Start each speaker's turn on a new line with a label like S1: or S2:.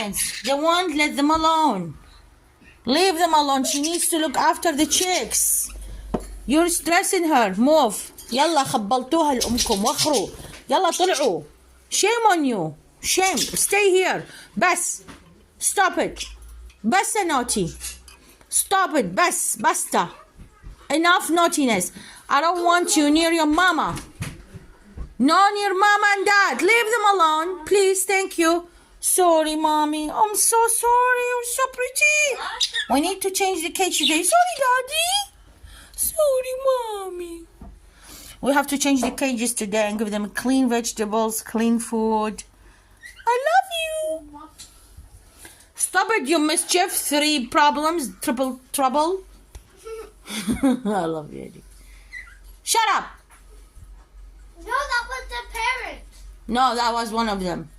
S1: parents. They won't let them alone. Leave them alone. She needs to look after the chicks. You're stressing her. Move. يلا خبلتوها لأمكم وخروا. يلا طلعوا. Shame on you. Shame. Stay here. بس. Stop it. بس naughty. Stop it. بس. basta. Enough naughtiness. I don't want you near your mama. No, near mama and dad. Leave them alone. Please. Thank you. Sorry, mommy. I'm so sorry. You're so pretty. We need to change the cage today. Sorry, daddy. Sorry, mommy. We have to change the cages today and give them clean vegetables, clean food. I love you. Stop it, you mischief. 3 problems, triple trouble. I love you, Eddie. Shut up.
S2: No, that was the parrot.
S1: No, that was one of them.